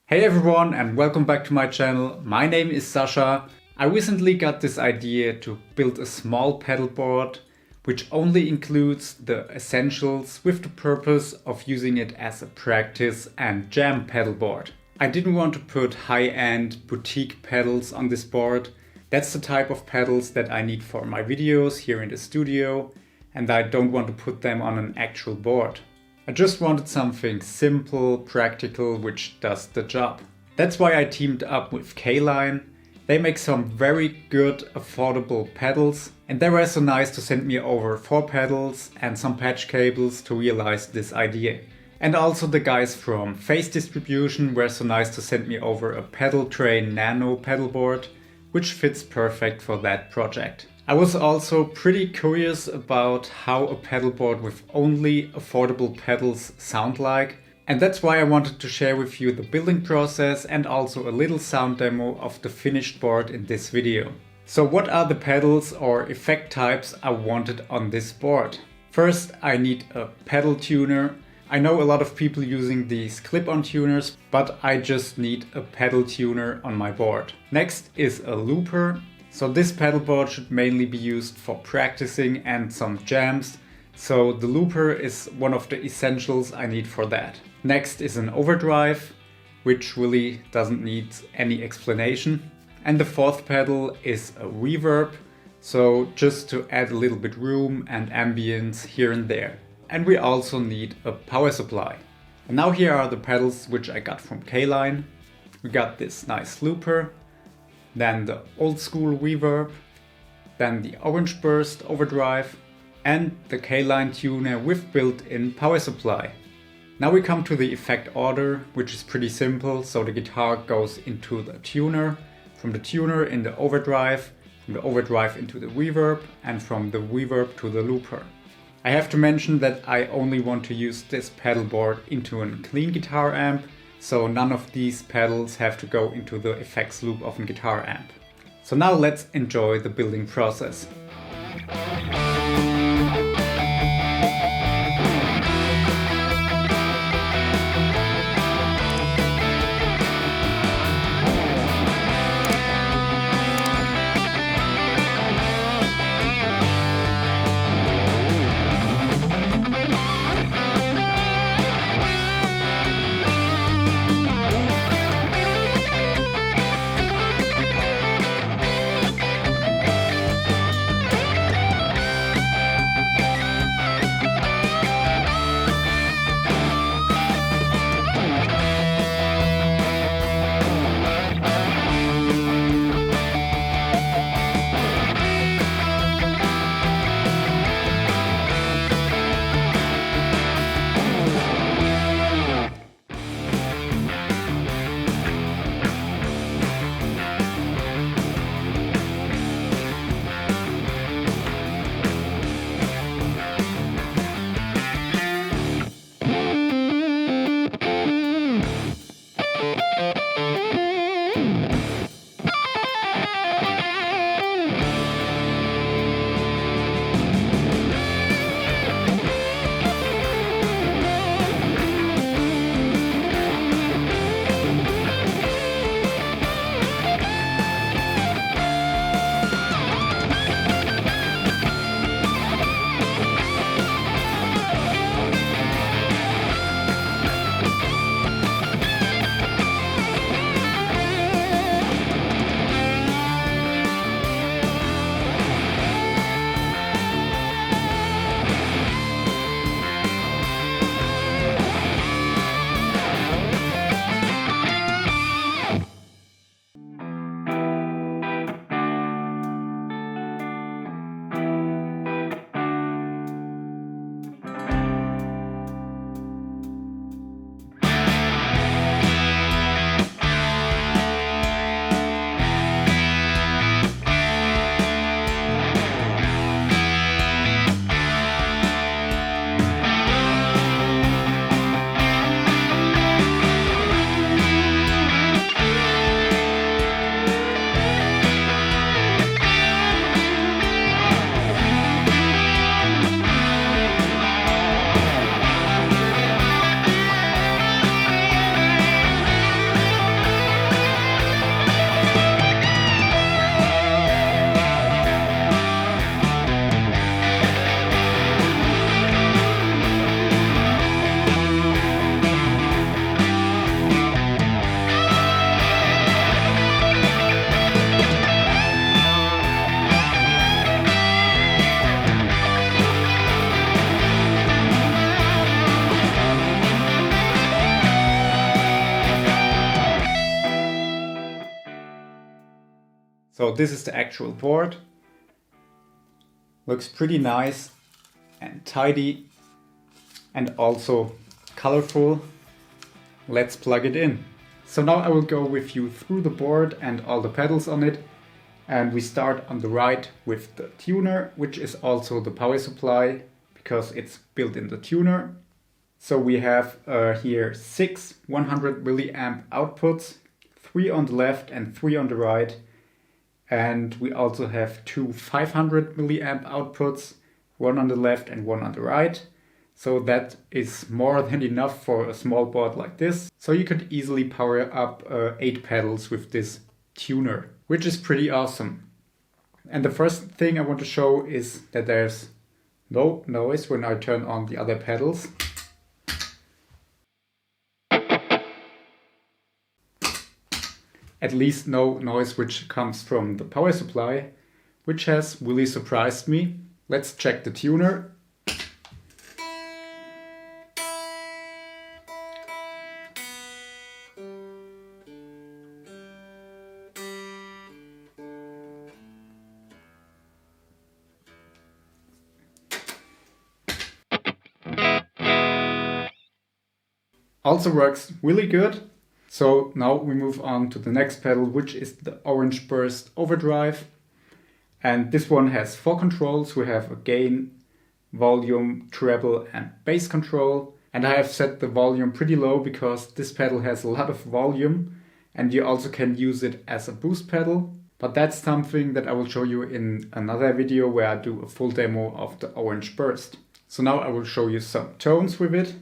Hey everyone and welcome back to my channel. My name is Sasha. I recently got this idea to build a small pedal board which only includes the essentials with the purpose of using it as a practice and jam pedal board. I didn't want to put high-end boutique pedals on this board. That's the type of pedals that I need for my videos here in the studio, and I don't want to put them on an actual board. I just wanted something simple, practical, which does the job. That's why I teamed up with Caline. They make some very good, affordable pedals, and they were so nice to send me over 4 pedals and some patch cables to realize this idea. And also the guys from Phase Distribution were so nice to send me over a Pedal Train Nano pedal board, which fits perfect for that project. I was also pretty curious about how a pedal board with only affordable pedals sound like, and that's why I wanted to share with you the building process and also a little sound demo of the finished board in this video. So what are the pedals or effect types I wanted on this board? First, I need a pedal tuner. I know a lot of people using these clip-on tuners, but I just need a pedal tuner on my board. Next is a looper. So this pedal board should mainly be used for practicing and some jams, so the looper is one of the essentials I need for that. Next is an overdrive, which really doesn't need any explanation. And the fourth pedal is a reverb, so just to add a little bit room and ambience here and there. And we also need a power supply. And now here are the pedals which I got from Caline. We got this nice looper, then the old school reverb, then the orange burst overdrive, and the Caline tuner with built-in power supply. Now we come to the effect order, which is pretty simple. So the guitar goes into the tuner, from the tuner in the overdrive, from the overdrive into the reverb, and from the reverb to the looper. I have to mention that I only want to use this pedal board into a clean guitar amp, so none of these pedals have to go into the effects loop of a guitar amp. So now let's enjoy the building process. So this is the actual board. Looks pretty nice and tidy and also colorful. Let's plug it in. So now I will go with you through the board and all the pedals on it. And we start on the right with the tuner, which is also the power supply because it's built in the tuner. So we have here 6 100 milliamp outputs, 3 on the left and 3 on the right. And we also have 2 500 milliamp outputs, 1 on the left and 1 on the right. So that is more than enough for a small board like this. So you could easily power up 8 pedals with this tuner, which is pretty awesome. And the first thing I want to show is that there's no noise when I turn on the other pedals. At least no noise which comes from the power supply, which has really surprised me. Let's check the tuner. Also works really good. So now we move on to the next pedal, which is the Orange Burst Overdrive. And this one has 4 controls. We have a gain, volume, treble and bass control. And I have set the volume pretty low because this pedal has a lot of volume and you also can use it as a boost pedal. But that's something that I will show you in another video where I do a full demo of the Orange Burst. So now I will show you some tones with it.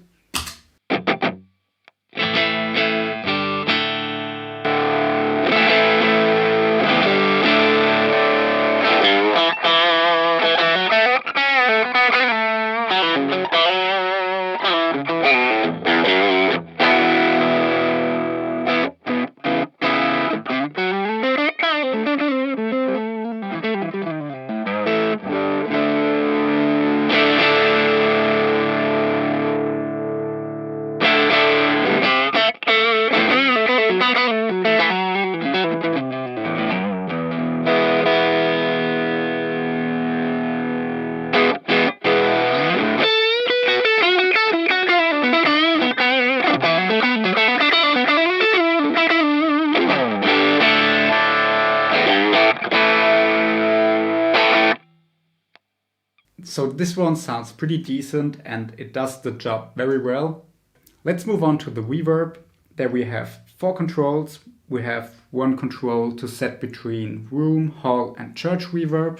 So this one sounds pretty decent and it does the job very well. Let's move on to the reverb. There we have 4 controls. We have 1 control to set between room, hall and church reverb.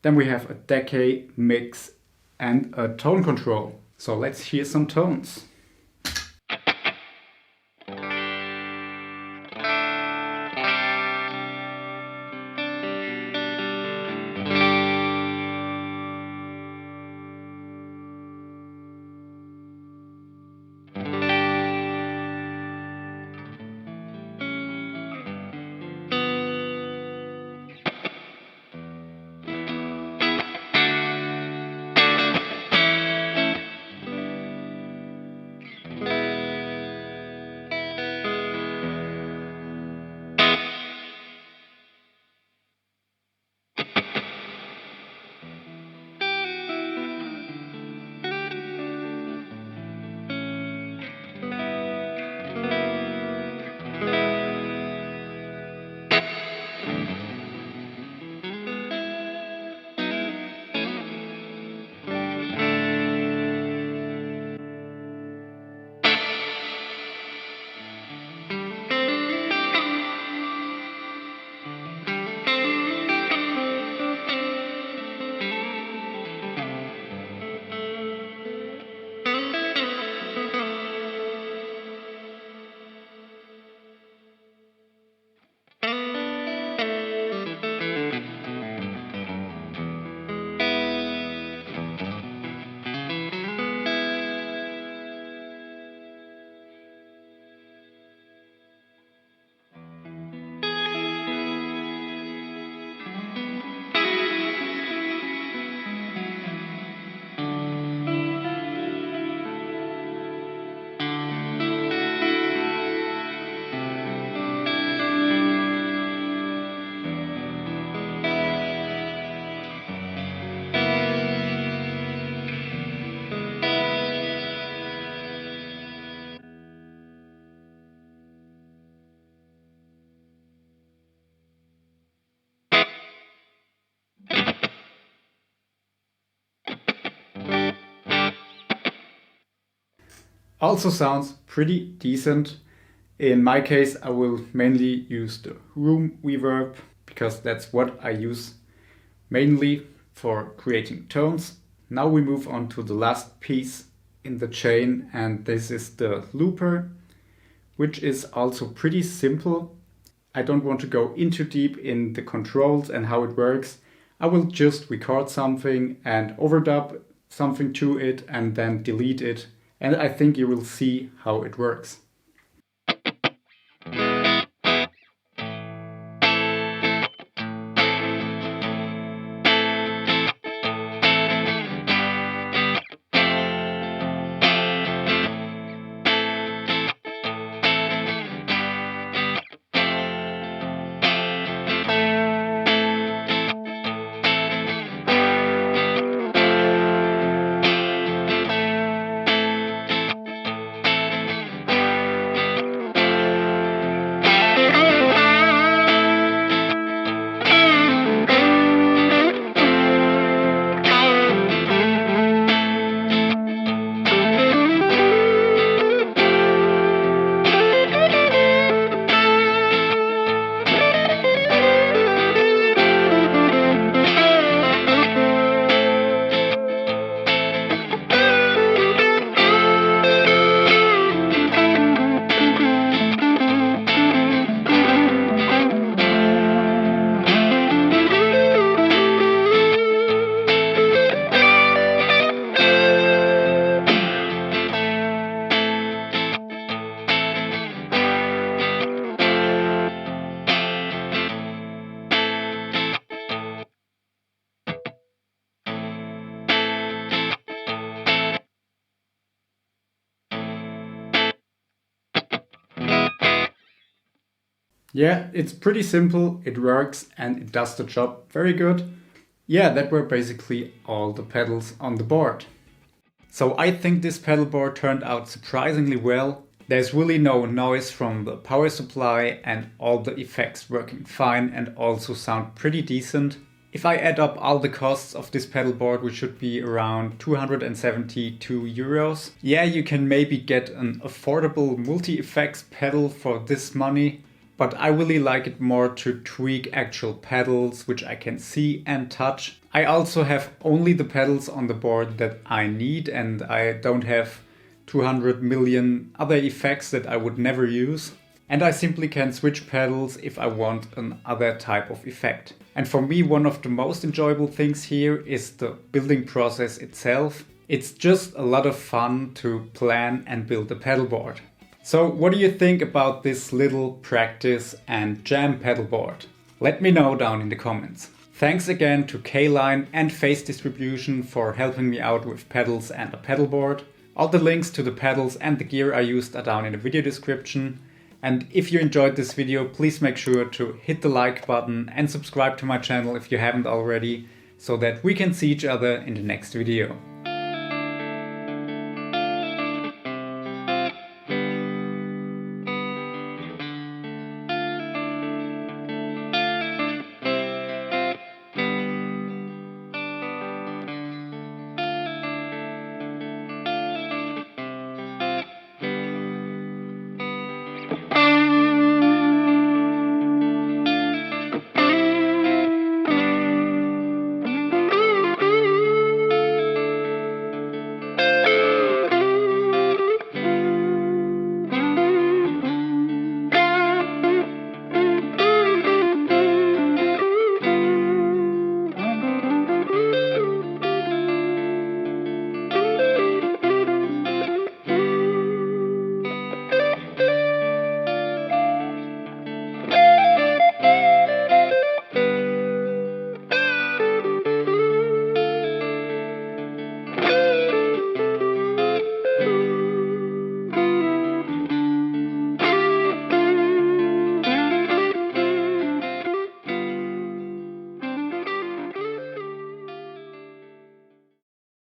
Then we have a decay, mix and a tone control. So let's hear some tones. Also sounds pretty decent. In my case, I will mainly use the room reverb because that's what I use mainly for creating tones. Now we move on to the last piece in the chain, and this is the looper, which is also pretty simple. I don't want to go into deep in the controls and how it works. I will just record something and overdub something to it and then delete it, and I think you will see how it works. Yeah, it's pretty simple, it works and it does the job very good. Yeah, that were basically all the pedals on the board. So I think this pedal board turned out surprisingly well. There's really no noise from the power supply and all the effects working fine and also sound pretty decent. If I add up all the costs of this pedal board, which should be around 272 euros, yeah, you can maybe get an affordable multi-effects pedal for this money. But I really like it more to tweak actual pedals, which I can see and touch. I also have only the pedals on the board that I need, and I don't have 200 million other effects that I would never use. And I simply can switch pedals if I want another type of effect. And for me, one of the most enjoyable things here is the building process itself. It's just a lot of fun to plan and build a pedal board. So what do you think about this little practice and jam pedal board? Let me know down in the comments. Thanks again to Caline and Phase Distribution for helping me out with pedals and a pedal board. All the links to the pedals and the gear I used are down in the video description. And if you enjoyed this video, please make sure to hit the like button and subscribe to my channel if you haven't already, so that we can see each other in the next video.